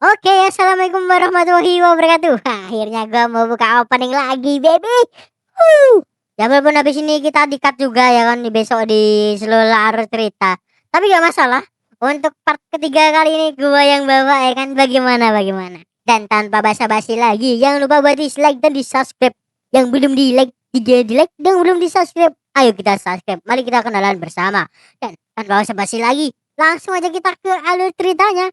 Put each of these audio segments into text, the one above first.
Oke, assalamualaikum warahmatullahi wabarakatuh. Akhirnya gua mau buka opening lagi, baby. Ya walaupun habis ini kita di-cut juga ya kan besok di Selular Cerita. Tapi gak masalah. Untuk part ketiga kali ini gua yang bawa ya kan bagaimana. Dan tanpa basa-basi lagi, jangan lupa buat dislike dan di-subscribe. Yang belum di-like, juga di-like, yang belum di-subscribe. Ayo kita subscribe. Mari kita kenalan bersama. Dan tanpa basa-basi lagi, langsung aja kita ke alur ceritanya.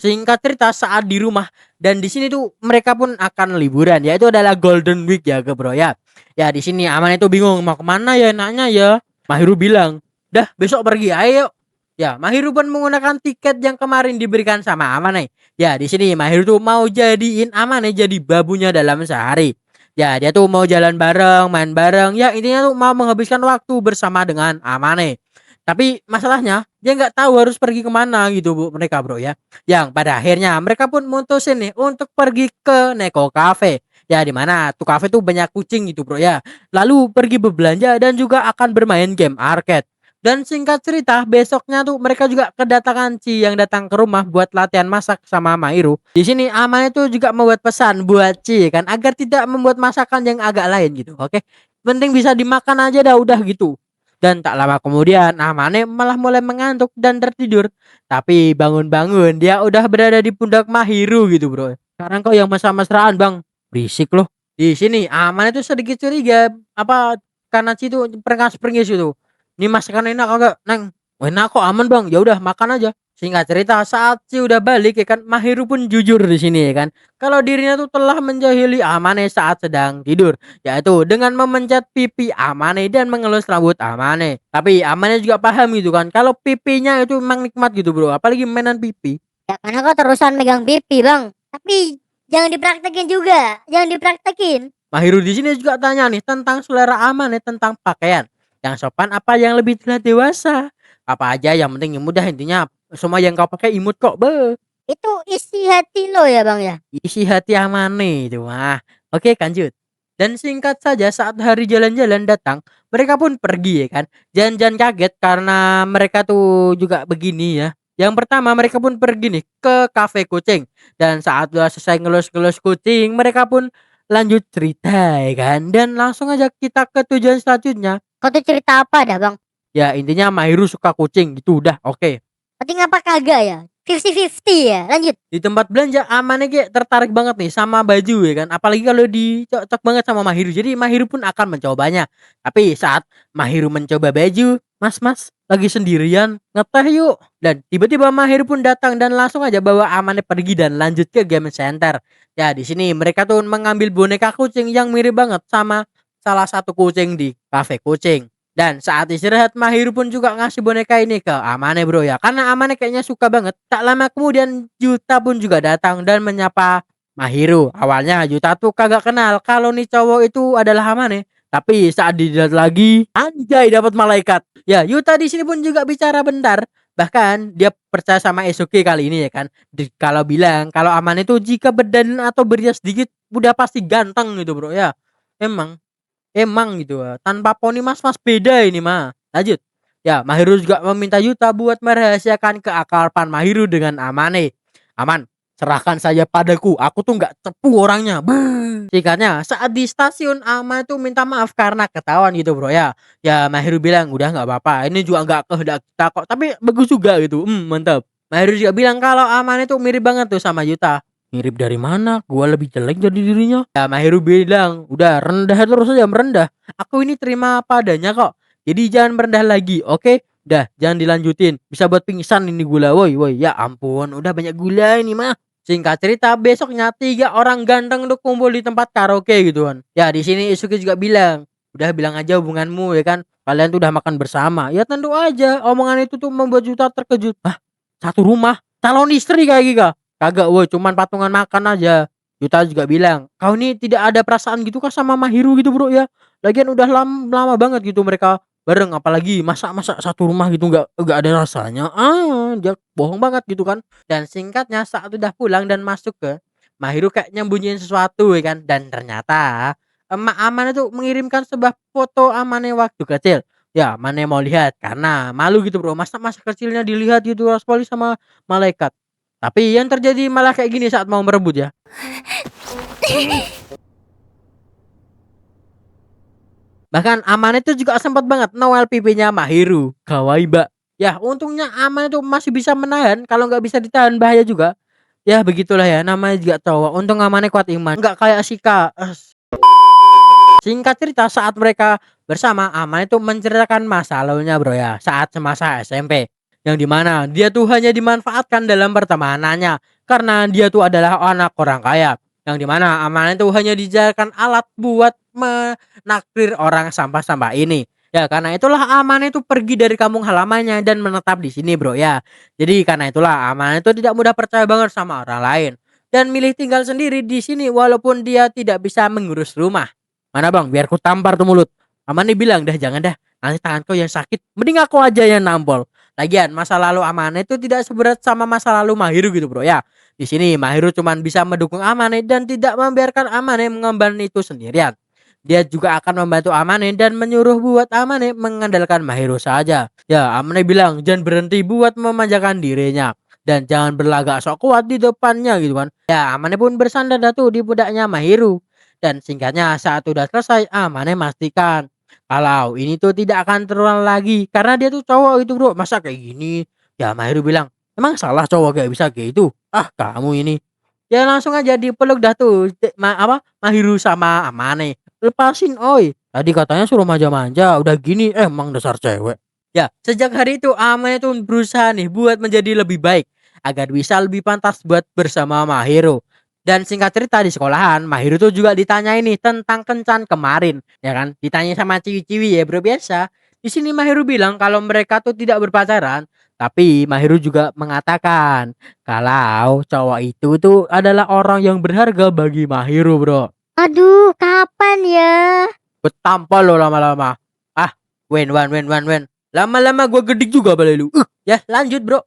Singkat cerita saat di rumah dan di sini tuh mereka pun akan liburan, yaitu adalah Golden Week ya ke bro ya. Ya di sini Aman itu bingung mau kemana ya enaknya ya. Mahiru bilang, dah besok pergi ayo. Ya Mahiru pun menggunakan tiket yang kemarin diberikan sama Aman nih. Ya di sini Mahiru tuh mau jadiin Aman nih jadi babunya dalam sehari. Ya dia tuh mau jalan bareng, main bareng. Ya intinya tuh mau menghabiskan waktu bersama dengan Amane. Tapi masalahnya dia nggak tahu harus pergi kemana gitu bu mereka bro ya. Yang pada akhirnya mereka pun mutusin nih untuk pergi ke Neko Cafe. Ya di mana tuh cafe tuh banyak kucing gitu bro ya. Lalu pergi berbelanja dan juga akan bermain game arcade. Dan singkat cerita besoknya tuh mereka juga kedatangan Ci yang datang ke rumah buat latihan masak sama Mairu. Di sini Aman itu juga membuat pesan buat Ci kan agar tidak membuat masakan yang agak lain gitu. Oke. Penting bisa dimakan aja dah udah gitu. Dan tak lama kemudian Amane malah mulai mengantuk dan tertidur. Tapi bangun-bangun dia udah berada di pundak Mahiru gitu bro. Sekarang kau yang mesra-mesraan bang. Berisik loh. Di sini Amane itu sedikit curiga apa karena situ perengkas-perengis itu. Ini masakan enak kagak neng? Wah, enak kok aman bang. Ya udah makan aja. Singkat cerita saat si udah balik ya kan Mahiru pun jujur di sini ya kan. Kalau dirinya tuh telah menjahili Amane saat sedang tidur, yaitu dengan memencet pipi Amane dan mengelus rambut Amane. Tapi Amane juga paham gitu kan kalau pipinya itu memang nikmat gitu bro, apalagi mainan pipi. Ya karena kau terusan megang pipi bang. Tapi jangan dipraktekin juga. Jangan dipraktekin. Mahiru di sini juga tanya nih tentang selera Amane tentang pakaian. Yang sopan apa yang lebih terlihat dewasa? Apa aja yang penting yang mudah intinya semua yang kau pakai imut kok be. Itu isi hati lo ya bang ya. Isi hati Amane itu mah. Oke lanjut. Dan singkat saja saat hari jalan-jalan datang, mereka pun pergi ya kan. Jangan-jangan kaget karena mereka tuh juga begini ya. Yang pertama mereka pun pergi nih ke kafe kucing. Dan saat udah selesai ngelus-ngelus kucing, mereka pun lanjut cerita ya kan. Dan langsung aja kita ke tujuan selanjutnya. Kau tuh cerita apa dah bang? Ya intinya Mahiru suka kucing gitu udah oke. Penting apa kagak ya? 50-50 ya. Lanjut. Di tempat belanja amannya kayak tertarik banget nih sama baju ya kan, apalagi kalau dicocok banget sama Mahiru, jadi Mahiru pun akan mencobanya. Tapi saat Mahiru mencoba baju, mas lagi sendirian ngeteh yuk, dan tiba-tiba Mahiru pun datang dan langsung aja bawa amannya pergi dan lanjut ke game center. Ya di sini mereka tuh mengambil boneka kucing yang mirip banget sama salah satu kucing di kafe kucing. Dan saat istirahat Mahiru pun juga ngasih boneka ini ke Amane bro ya. Karena Amane kayaknya suka banget. Tak lama kemudian Juta pun juga datang dan menyapa Mahiru. Awalnya Juta tuh kagak kenal kalau nih cowok itu adalah Amane. Tapi saat dilihat lagi, anjay dapat malaikat. Ya Yuta di sini pun juga bicara bentar. Bahkan dia percaya sama Esuke kali ini ya kan. Kalau bilang kalau Amane itu jika berdandan atau berias sedikit udah pasti ganteng gitu bro ya. Emang Emang gitu tanpa poni mas beda ini mah. Lanjut. Ya, Mahiru juga meminta Yuta buat merahasiakan keakraban Mahiru dengan Amane. Aman, serahkan saja padaku. Aku tuh nggak cepu orangnya. Beuh. Singkatnya, saat di stasiun Ama itu minta maaf karena ketahuan gitu bro ya. Ya Mahiru bilang udah nggak apa-apa. Ini juga nggak kehendak kita kok. Tapi bagus juga gitu. Mantap. Mahiru juga bilang kalau Amane tuh mirip banget tuh sama Yuta. Mirip dari mana? Gua lebih jelek jadi dirinya. Ya Mahiru bilang, udah rendah terus aja merendah. Aku ini terima padanya kok. Jadi jangan merendah lagi, oke? Dah, jangan dilanjutin. Bisa buat pingsan ini gula, woi. Ya ampun, udah banyak gula ini mah. Singkat cerita, besoknya 3 orang ganteng tuh kumpul di tempat karaoke gitu kan. Ya di sini Isuki juga bilang, udah bilang aja hubunganmu ya kan. Kalian tuh udah makan bersama. Ya tentu aja, omongan itu tuh membuat Juta terkejut. Hah? Satu rumah? Calon istri kayak gitu? Kagak woi, cuman patungan makan aja. Yuta juga bilang, kau ini tidak ada perasaan gitu kah sama Mahiru gitu bro ya. Lagian udah lama banget gitu mereka bareng, apalagi masa-masa satu rumah gitu nggak ada rasanya. Dia bohong banget gitu kan. Dan singkatnya saat udah pulang dan masuk ke Mahiru kayak nyembunyiin sesuatu ya kan. Dan ternyata emak Aman itu mengirimkan sebuah foto Amane waktu kecil. Ya, Mane mau lihat karena malu gitu bro. Masa kecilnya dilihat gitu Raspoli sama malaikat. Tapi yang terjadi malah kayak gini saat mau merebut ya. Bahkan Amane itu juga sempat banget noel pipinya Mahiru. Kawaii. Ya untungnya Amane itu masih bisa menahan, kalau nggak bisa ditahan bahaya juga. Ya begitulah ya, namanya juga cowok. Untung Amane kuat iman, nggak kayak Shika. Singkat cerita saat mereka bersama, Amane itu menceritakan masa lalunya bro ya, saat semasa SMP. Yang dimana dia tuh hanya dimanfaatkan dalam pertemanannya karena dia tuh adalah anak orang kaya. Yang dimana Amane itu hanya dijadikan alat buat menakdir orang sampah-sampah ini. Ya karena itulah Amane itu pergi dari kampung halamannya dan menetap di sini bro ya. Jadi karena itulah Amane itu tidak mudah percaya banget sama orang lain dan milih tinggal sendiri di sini walaupun dia tidak bisa mengurus rumah. Mana bang, biar ku tampar tuh mulut. Amane bilang, dah jangan dah, nanti tangan kau yang sakit. Mending aku aja yang nampol. Lagian masa lalu Amane itu tidak seberat sama masa lalu Mahiru gitu bro ya. Di sini Mahiru cuman bisa mendukung Amane dan tidak membiarkan Amane mengemban itu sendirian. Dia juga akan membantu Amane dan menyuruh buat Amane mengandalkan Mahiru saja. Ya Amane bilang jangan berhenti buat memanjakan dirinya dan jangan berlagak sok kuat di depannya gitu kan. Ya Amane pun bersandar tuh di pundaknya Mahiru. Dan singkatnya saat udah selesai Amane memastikan kalau ini tuh tidak akan terulang lagi karena dia tuh cowok itu bro, masa kayak gini. Ya Mahiru bilang emang salah cowok kayak bisa kayak itu, ah kamu ini. Ya langsung aja dipeluk dah tuh Mahiru sama Amane. Lepasin oi, tadi katanya suruh manja-manja udah gini emang dasar cewek. Ya sejak hari itu Amane tuh berusaha nih buat menjadi lebih baik agar bisa lebih pantas buat bersama Mahiru. Dan singkat cerita di sekolahan, Mahiru tuh juga ditanya ini tentang kencan kemarin, ya kan? Ditanya sama ciwi-ciwi ya bro biasa. Di sini Mahiru bilang kalau mereka tuh tidak berpacaran, tapi Mahiru juga mengatakan kalau cowok itu tuh adalah orang yang berharga bagi Mahiru bro. Aduh, kapan ya? Betampal lo lama-lama. Ah, wen. Lama-lama gua gedik juga balai lu. Ya lanjut bro.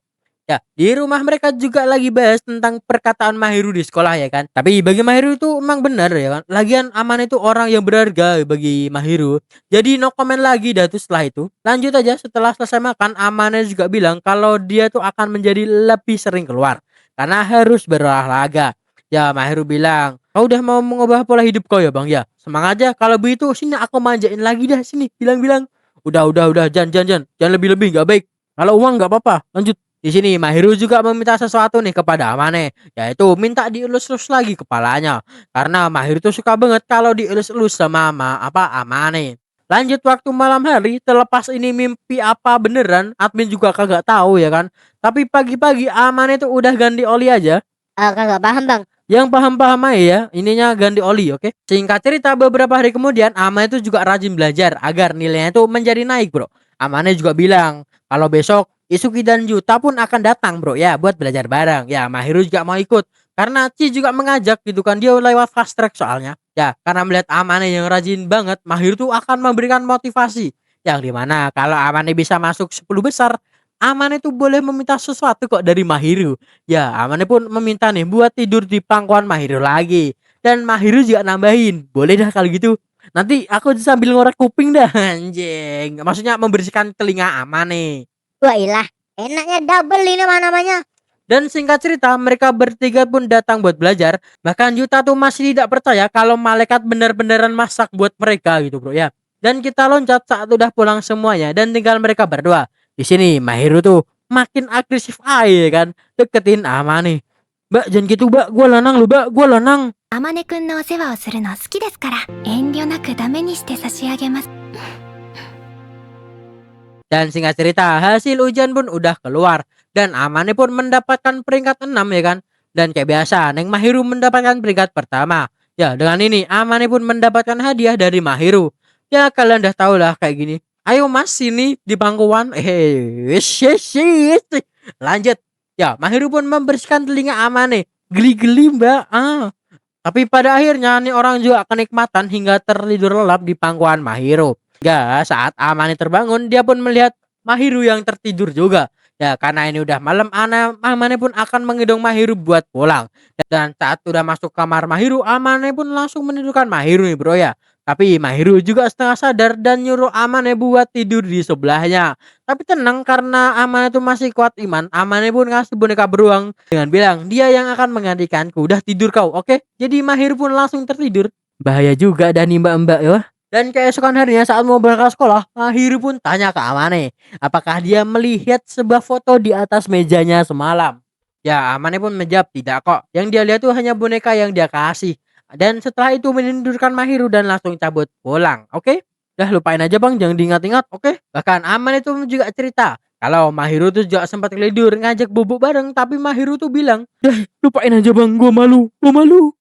Ya, di rumah mereka juga lagi bahas tentang perkataan Mahiru di sekolah ya kan. Tapi bagi Mahiru itu emang benar ya kan. Lagian Aman itu orang yang berharga bagi Mahiru. Jadi no comment lagi dah tuh setelah itu. Lanjut aja setelah selesai makan, Amannya juga bilang kalau dia tuh akan menjadi lebih sering keluar karena harus berolahraga. Ya Mahiru bilang, kau udah mau mengubah pola hidup kau ya bang ya. Semangat aja, kalau begitu sini aku manjain lagi dah sini. Bilang-bilang. Udah, jangan lebih-lebih nggak baik. Kalau uang nggak apa-apa, lanjut. Di sini Mahiru juga meminta sesuatu nih kepada Amane, yaitu minta dielus-elus lagi kepalanya. Karena Mahiru tuh suka banget kalau dielus-elus sama Amane. Lanjut waktu malam hari, terlepas ini mimpi apa beneran, admin juga kagak tahu ya kan. Tapi pagi-pagi Amane tuh udah ganti oli aja. Kagak paham bang. Yang paham-paham aja ya, ininya ganti oli, oke? Singkat cerita beberapa hari kemudian Amane itu juga rajin belajar agar nilainya itu menjadi naik bro. Amane juga bilang kalau besok Isuki dan Yuta pun akan datang bro ya buat belajar bareng. Ya Mahiru juga mau ikut karena Chi juga mengajak gitu kan, dia lewat fast track soalnya. Ya karena melihat Amane yang rajin banget, Mahiru tuh akan memberikan motivasi. Yang dimana kalau Amane bisa masuk 10 besar, Amane tuh boleh meminta sesuatu kok dari Mahiru. Ya Amane pun meminta nih buat tidur di pangkuan Mahiru lagi. Dan Mahiru juga nambahin, boleh dah kalau gitu. Nanti aku sambil ngorek kuping dah anjing. Maksudnya membersihkan telinga Amane. Wah ilah, enaknya double ini mah namanya. Dan singkat cerita mereka bertiga pun datang buat belajar. Bahkan Yuta tuh masih tidak percaya kalau malaikat bener-beneran masak buat mereka gitu bro ya. Dan kita loncat saat udah pulang semuanya dan tinggal mereka berdua. Di sini Mahiru tuh makin agresif aja kan, deketin Amane. Mbak jangan gitu mbak, gua lanang lu mbak, gua lanang. 天音くんのお世話をするの好きですから遠慮なくダメにして差し上げます。 Dan singkat cerita hasil ujian pun udah keluar dan Amane pun mendapatkan peringkat 6 ya kan. Dan kayak biasa Neng Mahiru mendapatkan peringkat pertama. Ya dengan ini Amane pun mendapatkan hadiah dari Mahiru. Ya kalian udah tau lah kayak gini. Ayo mas sini di pangkuan. Lanjut. Ya Mahiru pun membersihkan telinga Amane. Geli-geli mbak. Tapi pada akhirnya nih orang juga kenikmatan hingga tertidur lelap di pangkuan Mahiru. Saat Amane terbangun, dia pun melihat Mahiru yang tertidur juga. Ya karena ini udah malam, Amane pun akan menggendong Mahiru buat pulang. Dan saat udah masuk kamar Mahiru, Amane pun langsung menidurkan Mahiru nih bro ya. Tapi Mahiru juga setengah sadar dan nyuruh Amane buat tidur di sebelahnya. Tapi tenang, karena Amane tuh masih kuat iman, Amane pun ngasih boneka beruang dengan bilang dia yang akan menggantikanku. Udah tidur kau, oke? Jadi Mahiru pun langsung tertidur. Bahaya juga dan mbak-mbak ya. Dan keesokan harinya saat mau berangkat sekolah, Mahiru pun tanya ke Amane apakah dia melihat sebuah foto di atas mejanya semalam. Ya, Amane pun menjawab tidak kok. Yang dia lihat tuh hanya boneka yang dia kasih. Dan setelah itu menindurkan Mahiru dan langsung cabut pulang. Oke? Dah lupain aja bang, jangan diingat-ingat, oke? Bahkan Amane itu juga cerita kalau Mahiru tuh juga sempat tidur ngajak bubuk bareng, tapi Mahiru tuh bilang, dah lupain aja bang, gua malu, gua malu.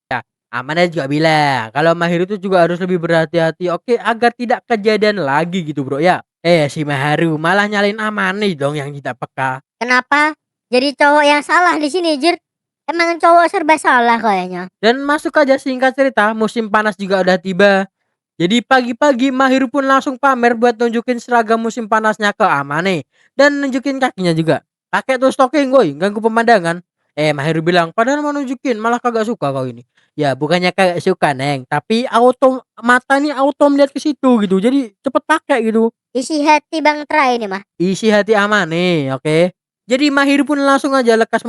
Amanda juga bilang kalau Mahiru itu juga harus lebih berhati-hati, oke, agar tidak kejadian lagi gitu bro ya. Si Mahiru malah nyalin Amane dong yang tidak peka. Kenapa jadi cowok yang salah di sini, Jir? Emang cowok serba salah kayaknya. Dan masuk aja singkat cerita, musim panas juga udah tiba. Jadi pagi-pagi Mahiru pun langsung pamer buat nunjukin seragam musim panasnya ke Amane. Dan nunjukin kakinya juga. Pakai tuh stocking woi, ganggu pemandangan. Mahiru bilang, padahal mau nunjukin, malah kagak suka kau ini. Ya bukannya kagak suka neng, tapi mata nih auto melihat ke situ gitu. Jadi cepet pakai gitu. Isi hati Bang Tra ini mah. Isi hati Amane, oke. Jadi Mahiru pun langsung aja lekas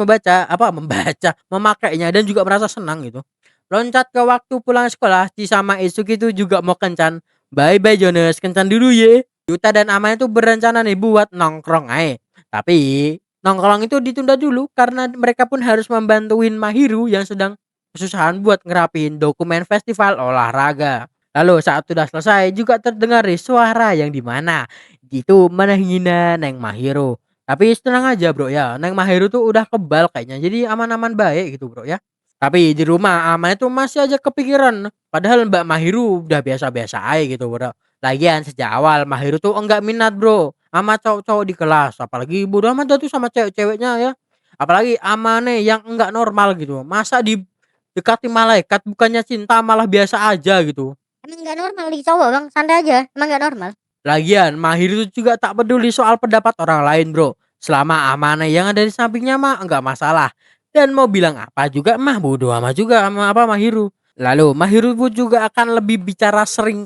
memakainya dan juga merasa senang gitu. Loncat ke waktu pulang sekolah, Ci sama Isuki itu juga mau kencan. Bye bye Jonas, kencan dulu ye. Yuta dan Amane itu berencana nih buat nongkrong aja. Tapi nongkrong itu ditunda dulu karena mereka pun harus membantuin Mahiru yang sedang kesusahan buat ngerapin dokumen festival olahraga. Lalu saat sudah selesai juga terdengar nih suara yang dimana gitu menghina Neng Mahiru. Tapi tenang aja bro ya, Neng Mahiru tuh udah kebal kayaknya, jadi aman-aman baik gitu bro ya. Tapi di rumah Ama itu masih aja kepikiran, padahal Mbak Mahiru udah biasa-biasa aja gitu bro. Lagian sejak awal Mahiru tuh enggak minat bro sama cowok-cowok di kelas, apalagi bodo amat dia tuh sama cewek-ceweknya ya. Apalagi Amane yang enggak normal gitu, masa didekati malaikat bukannya cinta malah biasa aja gitu. Emang gak normal di cowok Bang, santai aja. Emang gak normal. Lagian Mahiru itu juga tak peduli soal pendapat orang lain bro. Selama Amane yang ada di sampingnya mah enggak masalah. Dan mau bilang apa juga mah bodo amat juga sama apa Mahiru. Lalu Mahiru pun juga akan lebih bicara sering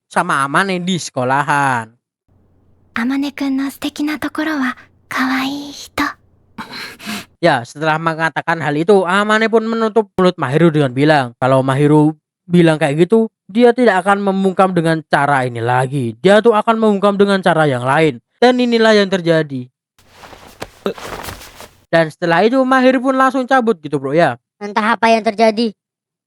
sama Amane di sekolahan. あまねくんの素敵なところは可愛い人。 Ya, setelah mengatakan hal itu, Amane pun menutup mulut Mahiru dengan bilang, kalau Mahiru bilang kayak gitu, dia tidak akan membungkam dengan cara ini lagi. Dia tuh akan membungkam dengan cara yang lain. Dan inilah yang terjadi. Dan setelah itu Mahiru pun langsung cabut gitu bro ya. Entah apa yang terjadi.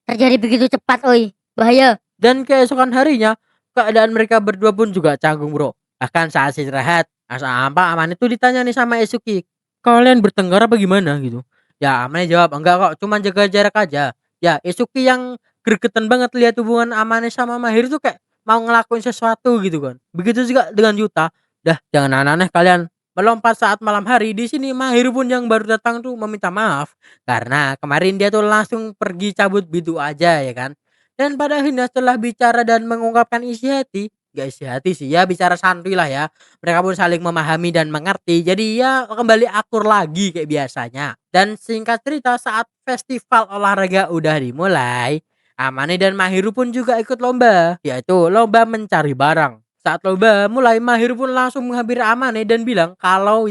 Terjadi begitu cepat oi. Bahaya. Dan keesokan harinya, keadaan mereka berdua pun juga canggung bro. Bahkan saat istirahat, Amane itu ditanya nih sama Esuki, kalian bertengkar apa gimana gitu. Ya Amane jawab, enggak kok, cuma jaga jarak aja. Ya Esuki yang gregetan banget lihat hubungan Amane sama Mahiru tuh kayak mau ngelakuin sesuatu gitu kan. Begitu juga dengan Yuta. Dah jangan aneh-aneh kalian. Melompat saat malam hari, di sini Mahiru pun yang baru datang tuh meminta maaf karena kemarin dia tuh langsung pergi cabut gitu aja ya kan. Dan pada akhirnya setelah bicara dan mengungkapkan isi hati, gak isi hati sih ya, bicara santuy lah ya. Mereka pun saling memahami dan mengerti. Jadi ya kembali akur lagi kayak biasanya. Dan singkat cerita saat festival olahraga udah dimulai, Amane dan Mahiru pun juga ikut lomba, yaitu lomba mencari barang. Saat lomba mulai, Mahiru pun langsung menghampiri Amane dan bilang kalau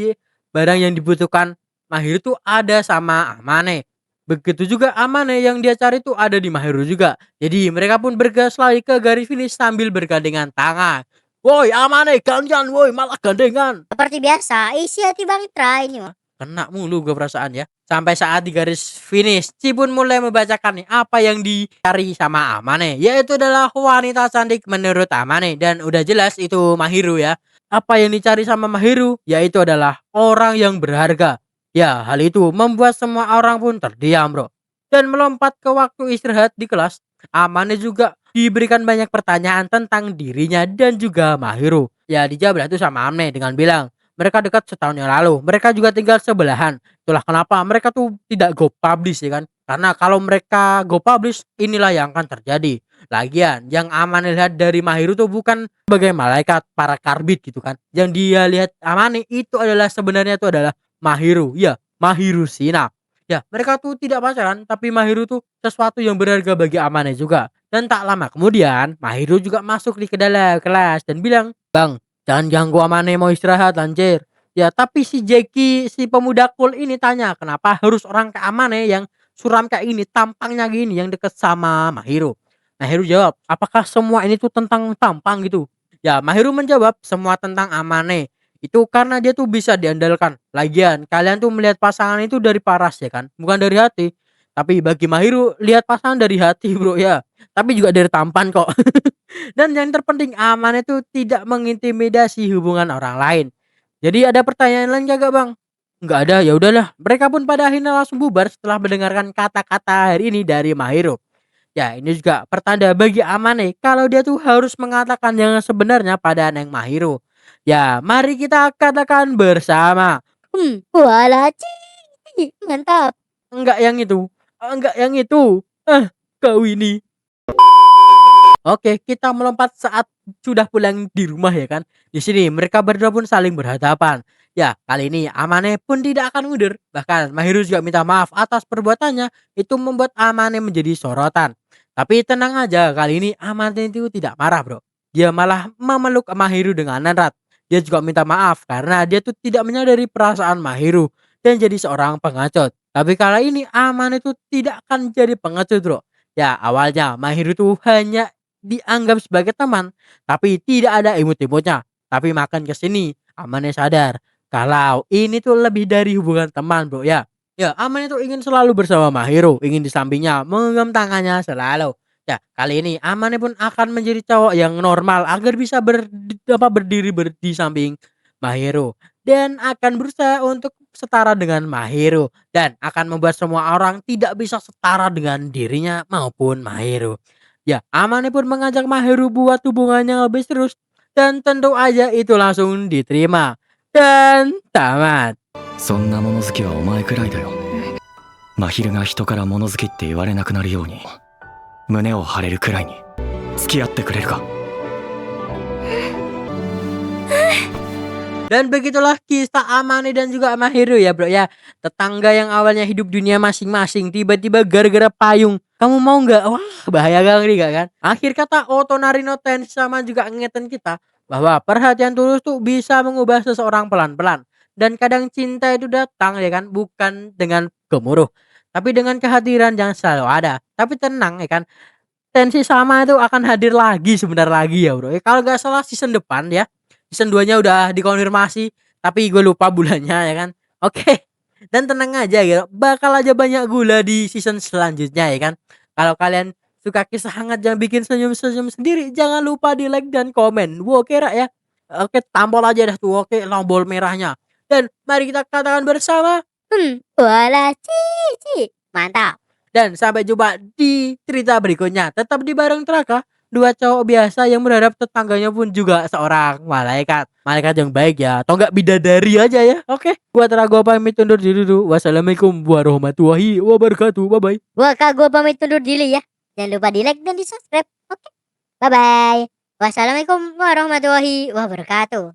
barang yang dibutuhkan Mahiru tuh ada sama Amane. Begitu juga Amane yang dia cari tuh ada di Mahiru juga. Jadi mereka pun bergegas lari ke garis finish sambil bergandengan tangan. Woi Amane gantian woi, malah gandengan. Seperti biasa, isi hati Bang Tra ini mah. Kena mulu gue perasaan ya. Sampai saat di garis finish, Ci pun mulai membacakan nih apa yang dicari sama Amane, yaitu adalah wanita cantik menurut Amane. Dan udah jelas itu Mahiru ya. Apa yang dicari sama Mahiru yaitu adalah orang yang berharga. Ya, hal itu membuat semua orang pun terdiam bro. Dan melompat ke waktu istirahat di kelas, Amane juga diberikan banyak pertanyaan tentang dirinya dan juga Mahiru. Ya dijawab itu sama Amane dengan bilang, mereka dekat setahun yang lalu, mereka juga tinggal sebelahan. Itulah kenapa mereka tuh tidak go publish ya kan. Karena kalau mereka go publish, inilah yang akan terjadi. Lagian yang Amane lihat dari Mahiru tuh bukan sebagai malaikat para karbit gitu kan. Yang dia lihat Amane itu adalah sebenarnya itu adalah Mahiru. Ya, Mahiru Shina. Ya, mereka tuh tidak pacaran, tapi Mahiru tuh sesuatu yang berharga bagi Amane juga. Dan tak lama kemudian, Mahiru juga masuk ke dalam kelas dan bilang, "Bang, jangan ganggu Amane mau istirahat anjir." Ya, tapi si Jeki, si pemuda cool ini tanya, kenapa harus orang kayak Amane yang suram kayak ini, tampangnya gini, yang deket sama Mahiru. Mahiru jawab, apakah semua ini tuh tentang tampang gitu? Ya, Mahiru menjawab, semua tentang Amane. Itu karena dia tuh bisa diandalkan. Lagian, kalian tuh melihat pasangan itu dari paras ya kan? Bukan dari hati. Tapi bagi Mahiru, lihat pasangan dari hati bro ya. Tapi juga dari tampan kok. Dan yang terpenting, Amane itu tidak mengintimidasi hubungan orang lain. Jadi ada pertanyaan lain kagak bang? Nggak ada, ya udahlah. Mereka pun pada akhirnya langsung bubar setelah mendengarkan kata-kata hari ini dari Mahiru. Ya, ini juga pertanda bagi Amane kalau dia tuh harus mengatakan yang sebenarnya pada Neng Mahiru. Ya, mari kita katakan bersama. Walah, mantap. Enggak yang itu. Enggak yang itu. Kau ini. Oke, kita melompat saat sudah pulang di rumah ya kan. Di sini mereka berdua pun saling berhadapan. Ya, kali ini Amane pun tidak akan mundur. Bahkan Mahiru juga minta maaf atas perbuatannya. Itu membuat Amane menjadi sorotan. Tapi tenang aja, kali ini Amane itu tidak marah bro. Dia malah memeluk Mahiru dengan erat. Dia juga minta maaf karena dia tuh tidak menyadari perasaan Mahiru dan jadi seorang pengecut. Tapi kali ini Amane itu tidak akan jadi pengecut bro. Ya, awalnya Mahiru tuh hanya dianggap sebagai teman, tapi tidak ada imut-imutnya. Tapi makan ke sini, Amane sadar kalau ini tuh lebih dari hubungan teman, bro ya. Ya, Amane tuh ingin selalu bersama Mahiru, ingin di sampingnya, menggenggam tangannya selalu. Ya, kali ini Amane pun akan menjadi cowok yang normal agar bisa berdiri di samping Mahiru dan akan berusaha untuk setara dengan Mahiru dan akan membuat semua orang tidak bisa setara dengan dirinya maupun Mahiru. Ya, Amane pun mengajak Mahiru buat hubungannya lebih serius dan tentu aja itu langsung diterima dan tamat. そんな物好きはお前くらいだよ。真昼が人から物好きって言われなくなるように胸を張れるくらいに付き合ってくれるか。 Dan begitulah kisah Amane dan juga Mahiru ya bro ya. Tetangga yang awalnya hidup dunia masing-masing tiba-tiba gara-gara payung. Kamu mau nggak? Wah, bahaya kali gak kan? Akhir kata Otonari no Ten sama juga ngeten kita bahwa perhatian tulus tuh bisa mengubah seseorang pelan-pelan. Dan kadang cinta itu datang ya kan, bukan dengan gemuruh, tapi dengan kehadiran yang selalu ada. Tapi tenang ya kan, Tensi sama itu akan hadir lagi sebentar lagi ya bro. Kalau nggak salah season depan ya. Season 2-nya udah dikonfirmasi, tapi gue lupa bulannya ya kan. Oke. Dan tenang aja gitu, bakal aja banyak gula di season selanjutnya ya kan. Kalau kalian suka kisah hangat yang bikin senyum-senyum sendiri, jangan lupa di like dan komen. Oke rak ya. Oke, tampol aja dah tuh. Oke, tombol merahnya. Dan mari kita katakan bersama. Walah, cici. Mantap. Dan sampai jumpa di cerita berikutnya. Tetap di Bareng Traka, dua cowok biasa yang berharap tetangganya pun juga seorang malaikat. Malaikat yang baik ya, atau enggak bidadari aja ya. Oke, gua Trago pamit undur diri dulu. Wassalamualaikum warahmatullahi wabarakatuh. Bye bye. Gua pamit undur diri ya. Jangan lupa di like dan di subscribe. Oke. Bye bye. Wassalamualaikum warahmatullahi wabarakatuh.